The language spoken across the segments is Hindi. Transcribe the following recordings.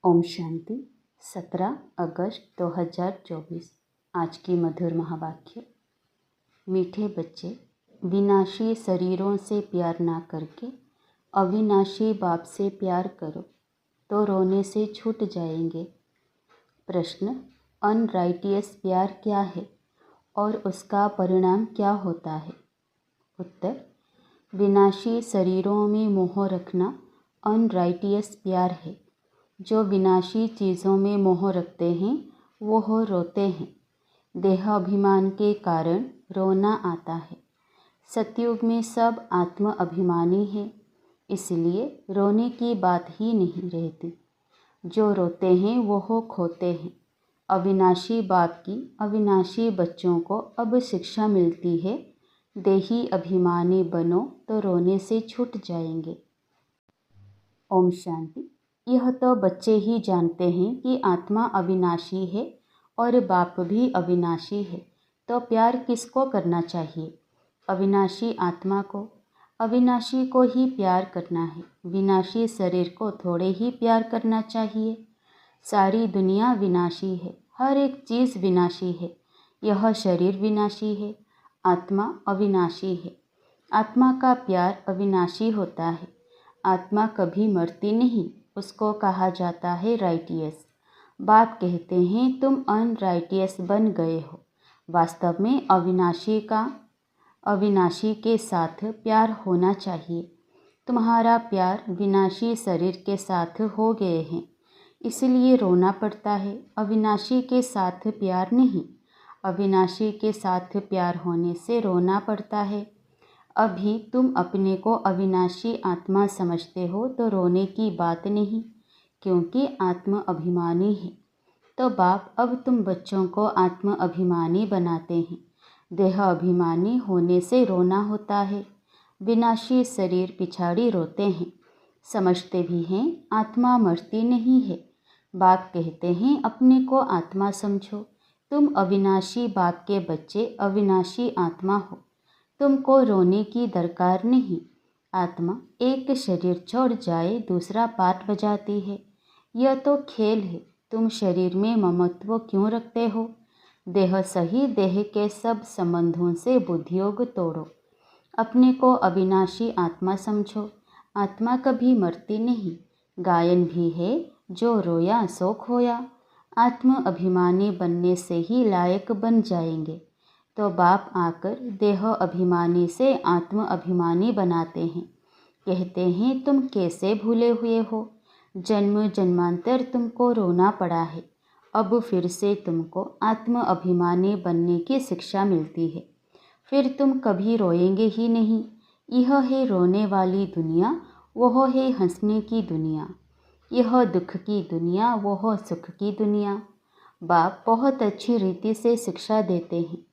ओम शांति। 17 अगस्त 2024। आज की मधुर महावाक्य। मीठे बच्चे, विनाशी शरीरों से प्यार ना करके अविनाशी बाप से प्यार करो तो रोने से छूट जाएंगे। प्रश्न, अनराइटियस प्यार क्या है और उसका परिणाम क्या होता है? उत्तर, विनाशी शरीरों में मोह रखना अनराइटियस प्यार है। जो विनाशी चीज़ों में मोह रखते हैं वो रोते हैं। देह अभिमान के कारण रोना आता है। सतयुग में सब आत्म अभिमानी है, इसलिए रोने की बात ही नहीं रहती। जो रोते हैं वो खोते हैं। अविनाशी बाप की अविनाशी बच्चों को अब शिक्षा मिलती है, देही अभिमानी बनो तो रोने से छूट जाएंगे। ओम शांति। यह तो बच्चे ही जानते हैं कि आत्मा अविनाशी है और बाप भी अविनाशी है, तो प्यार किसको करना चाहिए? अविनाशी आत्मा को। अविनाशी को ही प्यार करना है। विनाशी शरीर को थोड़े ही प्यार करना चाहिए। सारी दुनिया विनाशी है, हर एक चीज़ विनाशी है। यह शरीर विनाशी है, आत्मा अविनाशी है। आत्मा का प्यार अविनाशी होता है। आत्मा कभी मरती नहीं, उसको कहा जाता है राइटियस। बाप कहते हैं तुम अनराइटियस बन गए हो। वास्तव में अविनाशी के साथ प्यार होना चाहिए। तुम्हारा प्यार विनाशी शरीर के साथ हो गए हैं, इसलिए रोना पड़ता है। अविनाशी के साथ प्यार नहीं, अविनाशी के साथ प्यार होने से रोना पड़ता है। अभी तुम अपने को अविनाशी आत्मा समझते हो तो रोने की बात नहीं, क्योंकि आत्म अभिमानी है। तो बाप अब तुम बच्चों को आत्म अभिमानी बनाते हैं। देह अभिमानी होने से रोना होता है। विनाशी शरीर पिछाड़ी रोते हैं। समझते भी हैं आत्मा मरती नहीं है। बाप कहते हैं अपने को आत्मा समझो। तुम अविनाशी बाप के बच्चे अविनाशी आत्मा हो। तुमको रोने की दरकार नहीं। आत्मा एक शरीर छोड़ जाए दूसरा पाठ बजाती है। यह तो खेल है। तुम शरीर में ममत्व क्यों रखते हो? देह सही देह के सब संबंधों से बुद्धियोग तोड़ो। अपने को अविनाशी आत्मा समझो। आत्मा कभी मरती नहीं। गायन भी है, जो रोया सो खोया। आत्म अभिमानी बनने से ही लायक बन जाएंगे। तो बाप आकर देह अभिमानी से आत्म अभिमानी बनाते हैं। कहते हैं तुम कैसे भूले हुए हो? जन्म जन्मांतर तुमको रोना पड़ा है। अब फिर से तुमको आत्म अभिमानी बनने की शिक्षा मिलती है। फिर तुम कभी रोएंगे ही नहीं। यह है रोने वाली दुनिया, वह है हंसने की दुनिया। यह दुख की दुनिया, वह सुख की दुनिया। बाप बहुत अच्छी रीति से शिक्षा देते हैं।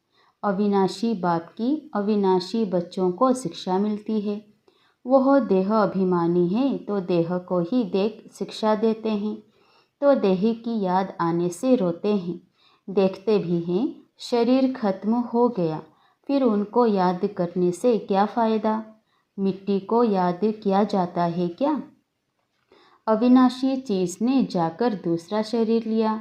अविनाशी बाप की अविनाशी बच्चों को शिक्षा मिलती है। वह देह अभिमानी है तो देह को ही देख शिक्षा देते हैं, तो देह की याद आने से रोते हैं। देखते भी हैं शरीर खत्म हो गया, फिर उनको याद करने से क्या फ़ायदा? मिट्टी को याद किया जाता है क्या? अविनाशी चीज़ ने जाकर दूसरा शरीर लिया।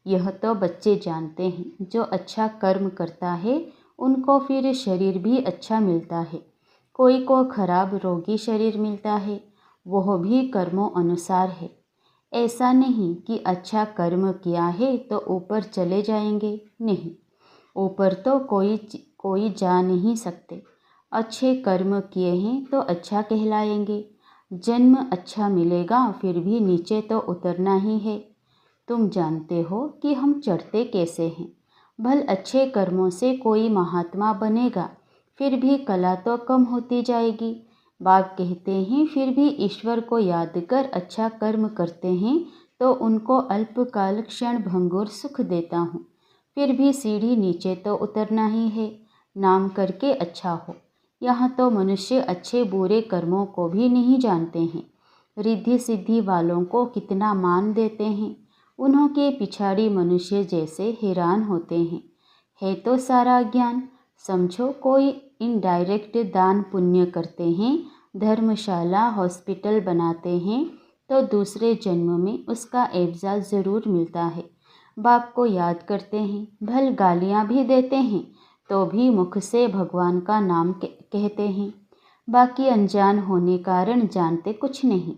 यह तो बच्चे जानते हैं। जो अच्छा कर्म करता है उनको फिर शरीर भी अच्छा मिलता है। कोई को खराब रोगी शरीर मिलता है, वह भी कर्मों अनुसार है। ऐसा नहीं कि अच्छा कर्म किया है तो ऊपर चले जाएंगे, नहीं। ऊपर तो कोई जा नहीं सकते। अच्छे कर्म किए हैं तो अच्छा कहलाएंगे। जन्म अच्छा मिलेगा, फिर भी नीचे तो उतरना ही है। तुम जानते हो कि हम चढ़ते कैसे हैं। भल अच्छे कर्मों से कोई महात्मा बनेगा, फिर भी कला तो कम होती जाएगी। बाप कहते हैं फिर भी ईश्वर को याद कर अच्छा कर्म करते हैं तो उनको अल्पकाल क्षण भंगुर सुख देता हूँ। फिर भी सीढ़ी नीचे तो उतरना ही है। नाम करके अच्छा हो। यहाँ तो मनुष्य अच्छे बुरे कर्मों को भी नहीं जानते हैं। रिद्धि सिद्धि वालों को कितना मान देते हैं। उन्होंने पिछाड़ी मनुष्य जैसे हैरान होते हैं। है तो सारा ज्ञान। समझो कोई इनडायरेक्ट दान पुण्य करते हैं, धर्मशाला हॉस्पिटल बनाते हैं, तो दूसरे जन्म में उसका एवज़ा ज़रूर मिलता है। बाप को याद करते हैं, भल गालियाँ भी देते हैं तो भी मुख से भगवान का नाम कहते हैं। बाकी अनजान होने कारण जानते कुछ नहीं।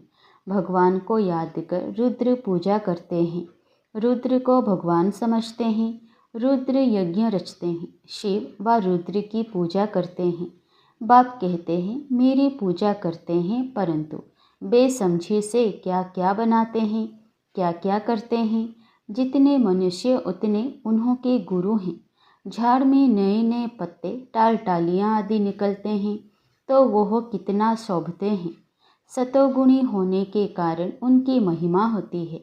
भगवान को याद कर रुद्र पूजा करते हैं, रुद्र को भगवान समझते हैं, रुद्र यज्ञ रचते हैं, शिव व रुद्र की पूजा करते हैं। बाप कहते हैं मेरी पूजा करते हैं, परंतु बेसमझी से क्या क्या बनाते हैं, क्या क्या करते हैं। जितने मनुष्य उतने उन्हों के गुरु हैं। झाड़ में नए नए पत्ते टाल टालियाँ आदि निकलते हैं तो वह कितना शोभते हैं। सतोगुणी होने के कारण उनकी महिमा होती है।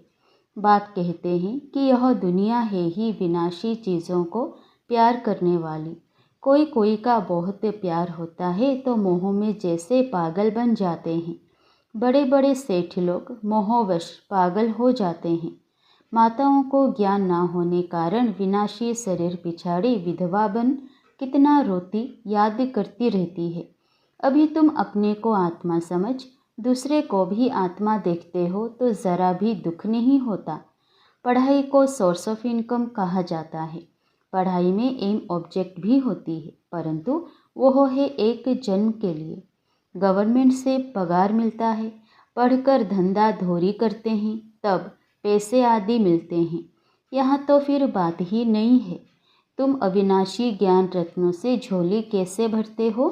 बाप कहते हैं कि यह दुनिया है ही विनाशी चीज़ों को प्यार करने वाली। कोई कोई का बहुत प्यार होता है तो मोह में जैसे पागल बन जाते हैं। बड़े बड़े सेठ लोग मोहवश पागल हो जाते हैं। माताओं को ज्ञान न होने कारण विनाशी शरीर पिछाड़ी विधवा बन कितना रोती याद करती रहती है। अभी तुम अपने को आत्मा समझ दूसरे को भी आत्मा देखते हो तो ज़रा भी दुख नहीं होता। पढ़ाई को सोर्स ऑफ इनकम कहा जाता है। पढ़ाई में एम ऑब्जेक्ट भी होती है, परंतु वह है एक जन्म के लिए। गवर्नमेंट से पगार मिलता है, पढ़कर धंधा धोरी करते हैं तब पैसे आदि मिलते हैं। यहाँ तो फिर बात ही नहीं है। तुम अविनाशी ज्ञान रत्नों से झोली कैसे भरते हो?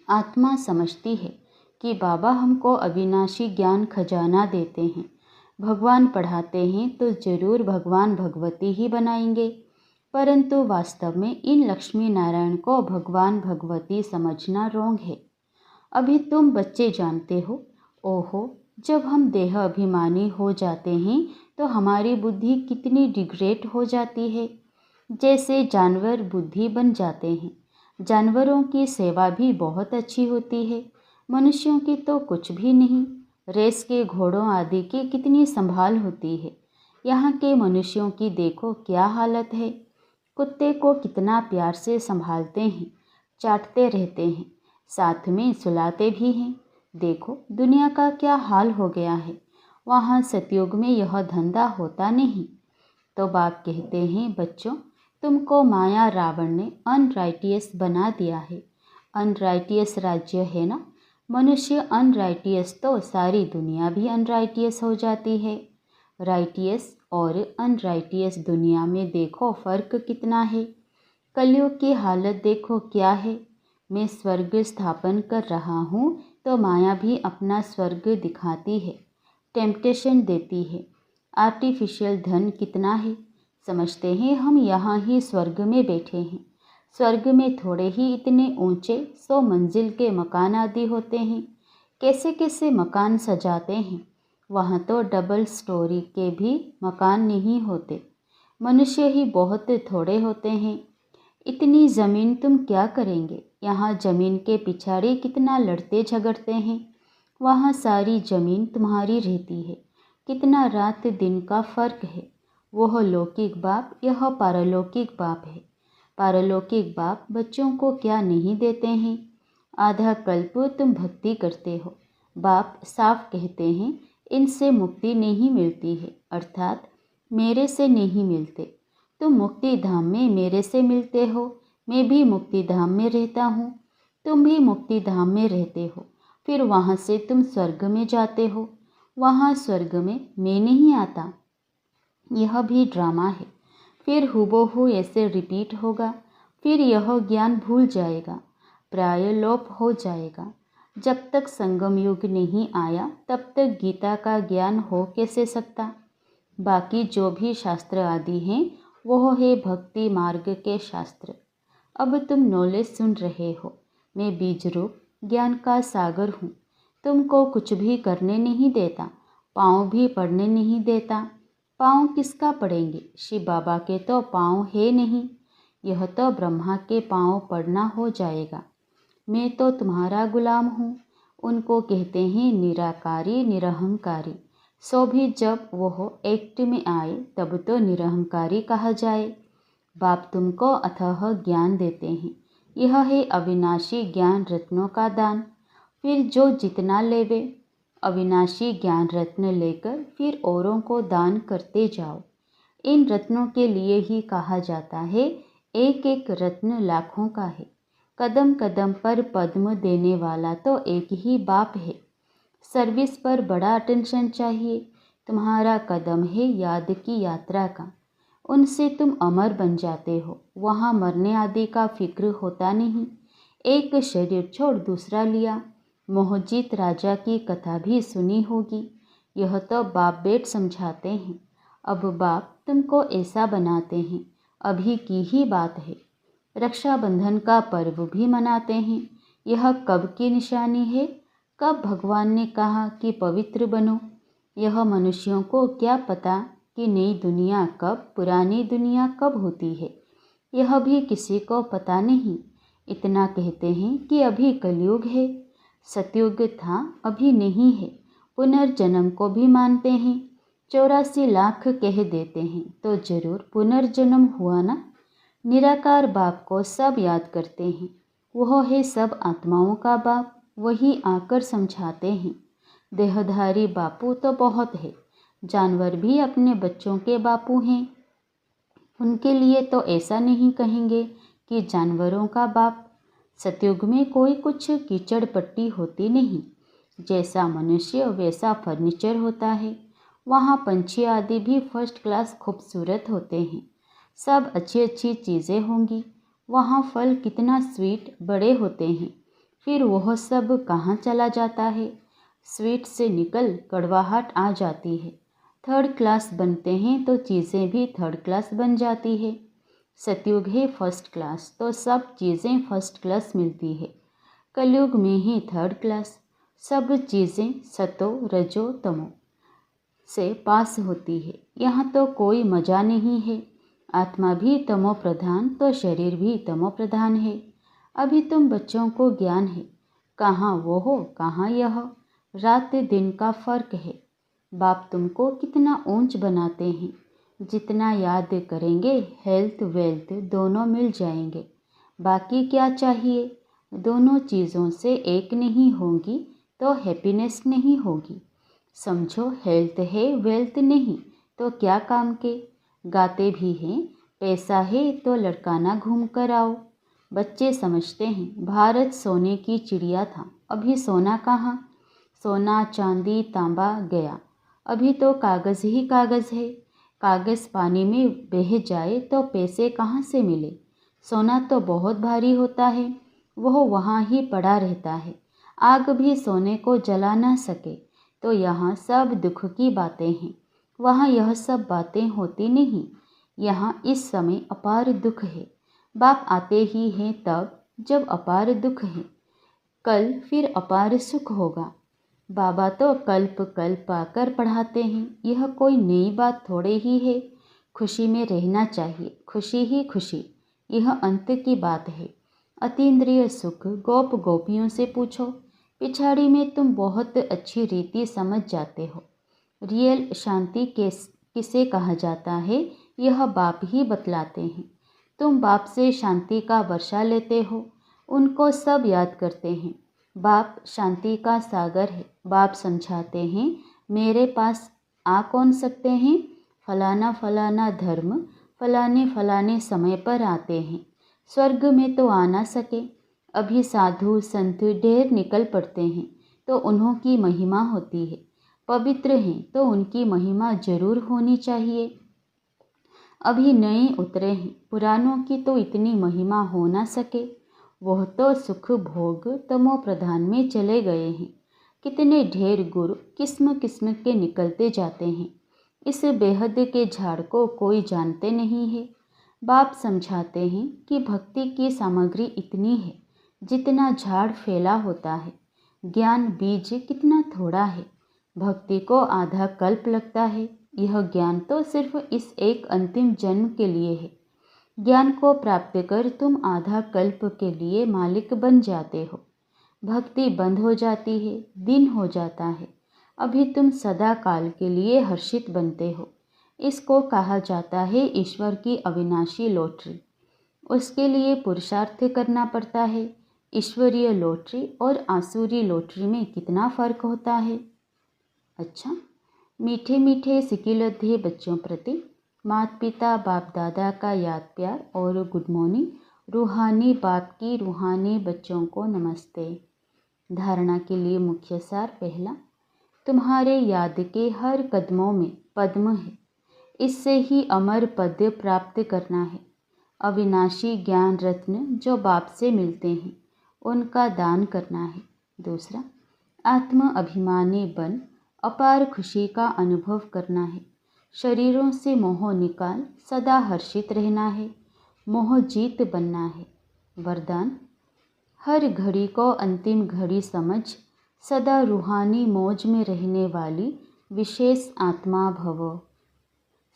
आत्मा समझती है कि बाबा हमको अविनाशी ज्ञान खजाना देते हैं। भगवान पढ़ाते हैं तो जरूर भगवान भगवती ही बनाएंगे, परंतु वास्तव में इन लक्ष्मी नारायण को भगवान भगवती समझना रोंग है। अभी तुम बच्चे जानते हो, ओहो जब हम देह अभिमानी हो जाते हैं तो हमारी बुद्धि कितनी डिग्रेड हो जाती है। जैसे जानवर बुद्धि बन जाते हैं। जानवरों की सेवा भी बहुत अच्छी होती है, मनुष्यों की तो कुछ भी नहीं। रेस के घोड़ों आदि की कितनी संभाल होती है। यहाँ के मनुष्यों की देखो क्या हालत है। कुत्ते को कितना प्यार से संभालते हैं, चाटते रहते हैं, साथ में सुलाते भी हैं। देखो दुनिया का क्या हाल हो गया है। वहाँ सतयुग में यह धंधा होता नहीं। तो बाप कहते हैं बच्चों, तुमको माया रावण ने अनराइटियस बना दिया है। अनराइटियस राज्य है ना। मनुष्य अनराइटियस तो सारी दुनिया भी अनराइटियस हो जाती है। राइटियस और अनराइटियस दुनिया में देखो फ़र्क कितना है। कलयुग की हालत देखो क्या है। मैं स्वर्ग स्थापन कर रहा हूँ तो माया भी अपना स्वर्ग दिखाती है, टेम्पटेशन देती है। आर्टिफिशियल धन कितना है। समझते हैं हम यहाँ ही स्वर्ग में बैठे हैं। स्वर्ग में थोड़े ही इतने ऊंचे 100 मंजिल के मकान आदि होते हैं। कैसे कैसे मकान सजाते हैं। वहाँ तो डबल स्टोरी के भी मकान नहीं होते। मनुष्य ही बहुत थोड़े होते हैं। इतनी ज़मीन तुम क्या करेंगे। यहाँ ज़मीन के पिछाड़ी कितना लड़ते झगड़ते हैं। वहाँ सारी ज़मीन तुम्हारी रहती है। कितना रात दिन का फ़र्क है। वह लौकिक बाप, यह पारलौकिक बाप है। पारलौकिक बाप बच्चों को क्या नहीं देते हैं। आधा कल्प तुम भक्ति करते हो। बाप साफ कहते हैं इनसे मुक्ति नहीं मिलती है, अर्थात मेरे से नहीं मिलते। तुम मुक्ति धाम में मेरे से मिलते हो। मैं भी मुक्ति धाम में रहता हूँ, तुम भी मुक्ति धाम में रहते हो। फिर वहाँ से तुम स्वर्ग में जाते हो। वहाँ स्वर्ग में मैं नहीं आता। यह भी ड्रामा है। फिर हुबहू ऐसे रिपीट होगा। फिर यह ज्ञान भूल जाएगा, प्राय लोप हो जाएगा। जब तक संगम युग नहीं आया तब तक गीता का ज्ञान हो कैसे सकता। बाकी जो भी शास्त्र आदि हैं वह है भक्ति मार्ग के शास्त्र। अब तुम नॉलेज सुन रहे हो। मैं बीज रूप ज्ञान का सागर हूँ। तुमको कुछ भी करने नहीं देता, पाँव भी पड़ने नहीं देता। पाँव किसका पड़ेंगे। शिव बाबा के तो पाँव है नहीं। यह तो ब्रह्मा के पाँव पड़ना हो जाएगा। मैं तो तुम्हारा गुलाम हूँ। उनको कहते हैं निराकारी निरहंकारी। सो भी जब वह एक्ट में आए तब तो निरहंकारी कहा जाए। बाप तुमको अथाह ज्ञान देते हैं। यह है अविनाशी ज्ञान रत्नों का दान। फिर जो जितना लेवे, अविनाशी ज्ञान रत्न लेकर फिर औरों को दान करते जाओ। इन रत्नों के लिए ही कहा जाता है एक एक रत्न लाखों का है। कदम कदम पर पद्म देने वाला तो एक ही बाप है। सर्विस पर बड़ा अटेंशन चाहिए। तुम्हारा कदम है याद की यात्रा का, उनसे तुम अमर बन जाते हो। वहाँ मरने आदि का फिक्र होता नहीं। एक शरीर छोड़ दूसरा लिया। मोहजीत राजा की कथा भी सुनी होगी। यह तो बाप बेट समझाते हैं। अब बाप तुमको ऐसा बनाते हैं। अभी की ही बात है। रक्षाबंधन का पर्व भी मनाते हैं। यह कब की निशानी है? कब भगवान ने कहा कि पवित्र बनो? यह मनुष्यों को क्या पता कि नई दुनिया कब, पुरानी दुनिया कब होती है? यह भी किसी को पता नहीं। इतना कहते हैं कि अभी कलयुग है। सतयुग था, अभी नहीं है। पुनर्जन्म को भी मानते हैं। 84 लाख कह देते हैं तो जरूर पुनर्जन्म हुआ ना। निराकार बाप को सब याद करते हैं। वह है सब आत्माओं का बाप। वही आकर समझाते हैं। देहधारी बापू तो बहुत है। जानवर भी अपने बच्चों के बापू हैं। उनके लिए तो ऐसा नहीं कहेंगे कि जानवरों का बाप। सतयुग में कोई कुछ कीचड़ पट्टी होती नहीं। जैसा मनुष्य वैसा फर्नीचर होता है। वहाँ पंछी आदि भी फर्स्ट क्लास खूबसूरत होते हैं। सब अच्छी अच्छी चीज़ें होंगी। वहाँ फल कितना स्वीट बड़े होते हैं। फिर वह सब कहाँ चला जाता है? स्वीट से निकल कड़वाहट आ जाती है। थर्ड क्लास बनते हैं तो चीज़ें भी थर्ड क्लास बन जाती है। सतयुग है फर्स्ट क्लास तो सब चीज़ें फर्स्ट क्लास मिलती है। कलयुग में ही थर्ड क्लास। सब चीज़ें सतो रजो तमो से पास होती है। यहाँ तो कोई मज़ा नहीं है। आत्मा भी तमो प्रधान तो शरीर भी तमो प्रधान है। अभी तुम बच्चों को ज्ञान है। कहाँ वो हो, कहाँ यह। रात दिन का फर्क है। बाप तुमको कितना ऊंच बनाते हैं। जितना याद करेंगे हेल्थ वेल्थ दोनों मिल जाएंगे। बाकी क्या चाहिए? दोनों चीज़ों से एक नहीं होंगी तो हैप्पीनेस नहीं होगी। समझो, हेल्थ है वेल्थ नहीं तो क्या काम के। गाते भी हैं, पैसा है तो लड़काना घूम कर आओ। बच्चे समझते हैं भारत सोने की चिड़िया था। अभी सोना कहाँ? सोना चांदी तांबा गया। अभी तो कागज़ ही कागज़ है। कागज़ पानी में बह जाए तो पैसे कहाँ से मिले? सोना तो बहुत भारी होता है। वह वहाँ ही पड़ा रहता है। आग भी सोने को जला ना सके। तो यहाँ सब दुख की बातें हैं। वहाँ यह सब बातें होती नहीं। यहाँ इस समय अपार दुख है। बाप आते ही हैं तब जब अपार दुख है। कल फिर अपार सुख होगा। बाबा तो कल्प कल्प आकर पढ़ाते हैं। यह कोई नई बात थोड़े ही है। खुशी में रहना चाहिए, खुशी ही खुशी। यह अंत की बात है। अतीन्द्रिय सुख गोप गोपियों से पूछो। पिछाड़ी में तुम बहुत अच्छी रीति समझ जाते हो। रियल शांति किसे कहा जाता है यह बाप ही बतलाते हैं। तुम बाप से शांति का वर्षा लेते हो। उनको सब याद करते हैं। बाप शांति का सागर है। बाप समझाते हैं मेरे पास आ कौन सकते हैं? फलाना फलाना धर्म फलाने फलाने समय पर आते हैं। स्वर्ग में तो आ ना सके। अभी साधु संत ढेर निकल पड़ते हैं तो उन्हों की महिमा होती है। पवित्र हैं तो उनकी महिमा जरूर होनी चाहिए। अभी नए उतरे हैं, पुरानों की तो इतनी महिमा हो ना सके। वह तो सुख भोग तमो प्रधान में चले गए हैं। कितने ढेर गुरु किस्म किस्म के निकलते जाते हैं। इस बेहद के झाड़ को कोई जानते नहीं है। बाप समझाते हैं कि भक्ति की सामग्री इतनी है जितना झाड़ फैला होता है। ज्ञान बीज कितना थोड़ा है। भक्ति को आधा कल्प लगता है। यह ज्ञान तो सिर्फ इस एक अंतिम जन्म के लिए है। ज्ञान को प्राप्त कर तुम आधा कल्प के लिए मालिक बन जाते हो। भक्ति बंद हो जाती है, दिन हो जाता है। अभी तुम सदा काल के लिए हर्षित बनते हो। इसको कहा जाता है ईश्वर की अविनाशी लॉटरी। उसके लिए पुरुषार्थ करना पड़ता है। ईश्वरीय लॉटरी और आसुरी लॉटरी में कितना फ़र्क होता है। अच्छा, मीठे मीठे सिकिलधे बच्चों प्रति माता पिता बाप दादा का याद प्यार और गुड मॉर्निंग। रूहानी बाप की रूहानी बच्चों को नमस्ते। धारणा के लिए मुख्य सार। पहला, तुम्हारे याद के हर कदमों में पद्म है, इससे ही अमर पद प्राप्त करना है। अविनाशी ज्ञान रत्न जो बाप से मिलते हैं उनका दान करना है। दूसरा, आत्म अभिमानी बन अपार खुशी का अनुभव करना है। शरीरों से मोह निकाल सदा हर्षित रहना है। मोह जीत बनना है। वरदान, हर घड़ी को अंतिम घड़ी समझ सदा रूहानी मौज में रहने वाली विशेष आत्मा भव।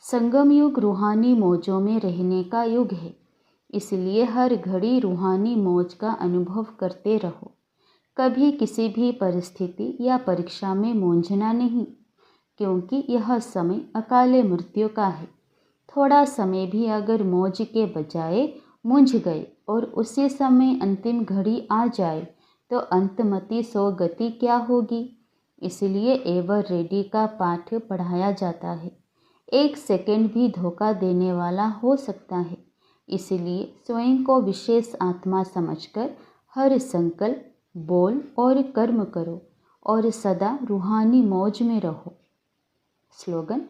संगम युग रूहानी मौजों में रहने का युग है, इसलिए हर घड़ी रूहानी मौज का अनुभव करते रहो। कभी किसी भी परिस्थिति या परीक्षा में मूंझना नहीं, क्योंकि यह समय अकाले मृत्यु का है। थोड़ा समय भी अगर मौज के बजाय मूंझ गए और उसी समय अंतिम घड़ी आ जाए तो अंतमति सो गति क्या होगी। इसलिए एवर रेडी का पाठ पढ़ाया जाता है। एक सेकंड भी धोखा देने वाला हो सकता है, इसलिए स्वयं को विशेष आत्मा समझकर हर संकल्प, बोल और कर्म करो और सदा रूहानी मौज में रहो। स्लोगन,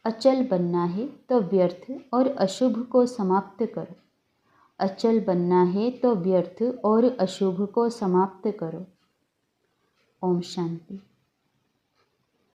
अचल बनना है तो व्यर्थ और अशुभ को समाप्त करो। अचल बनना है तो व्यर्थ और अशुभ को समाप्त करो। ओम शांति।